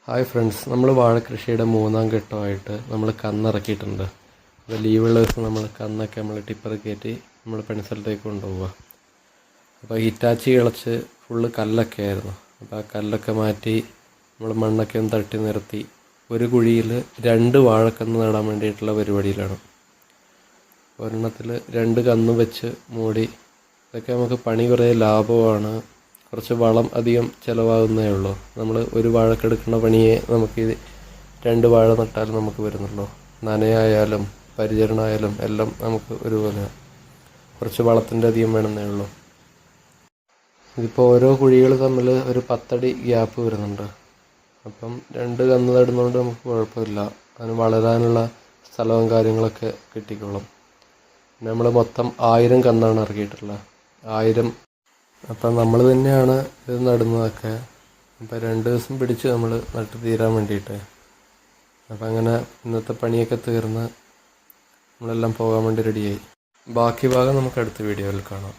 Hi friends, നമ്മൾ വാഴക്കൃഷിയുടെ മൂന്നാം ഘട്ടമായിട്ട് നമ്മൾ കന്നിറക്കിയിട്ടുണ്ട്. അപ്പോൾ ലീവുള്ള ദിവസം നമ്മൾ കന്നൊക്കെ നമ്മൾ ടിപ്പർ കയറ്റി നമ്മൾ പണിസ്ഥലത്തേക്ക് കൊണ്ടുപോവുക. അപ്പോൾ ഹിറ്റാച്ചി കിളച്ച് ഫുള്ള് കല്ലൊക്കെ ആയിരുന്നു. അപ്പോൾ ആ കല്ലൊക്കെ മാറ്റി നമ്മൾ മണ്ണൊക്കെ ഒന്ന് തട്ടി നിരത്തി ഒരു കുഴിയിൽ 2 വാഴക്കന്ന് നടാൻ വേണ്ടിയിട്ടുള്ള പരിപാടിയിലാണ്. ഒരെണ്ണത്തിൽ 2 കന്ന് വെച്ച് മൂടി. ഇതൊക്കെ നമുക്ക് പണി കുറേ ലാഭമാണ്. കുറച്ച് വളം അധികം ചിലവാകുന്നേ ഉള്ളൂ. നമ്മൾ ഒരു വാഴക്കെടുക്കുന്ന പണിയെ നമുക്ക് 2 വാഴ നട്ടാൽ നമുക്ക് വരുന്നുള്ളൂ. നനയായാലും പരിചരണമായാലും എല്ലാം നമുക്ക് ഒരുപോലെ. കുറച്ച് വളത്തിൻ്റെ അധികം വേണമെന്നേ ഉള്ളൂ. ഇതിപ്പോൾ ഓരോ കുഴികൾ തമ്മിൽ ഒരു 10 അടി ഗ്യാപ്പ് വരുന്നുണ്ട്. അപ്പം 2 കന്ന് നടുന്നതുകൊണ്ട് നമുക്ക് കുഴപ്പമില്ല. അതിന് വളരാനുള്ള സ്ഥലവും കാര്യങ്ങളൊക്കെ കിട്ടിക്കോളും. പിന്നെ നമ്മൾ മൊത്തം 1000 കന്നാണ് ഇറക്കിയിട്ടുള്ളത്. 1000. അപ്പം നമ്മൾ തന്നെയാണ് ഇത് നടുന്നതൊക്കെ. അപ്പം 2 ദിവസം പിടിച്ച് നമ്മൾ നട്ട് തീരാൻ വേണ്ടിയിട്ട്. അപ്പം അങ്ങനെ ഇന്നത്തെ പണിയൊക്കെ തീർന്ന് നമ്മളെല്ലാം പോകാൻ വേണ്ടി റെഡിയായി. ബാക്കി ഭാഗം നമുക്ക് അടുത്ത വീഡിയോയിൽ കാണാം.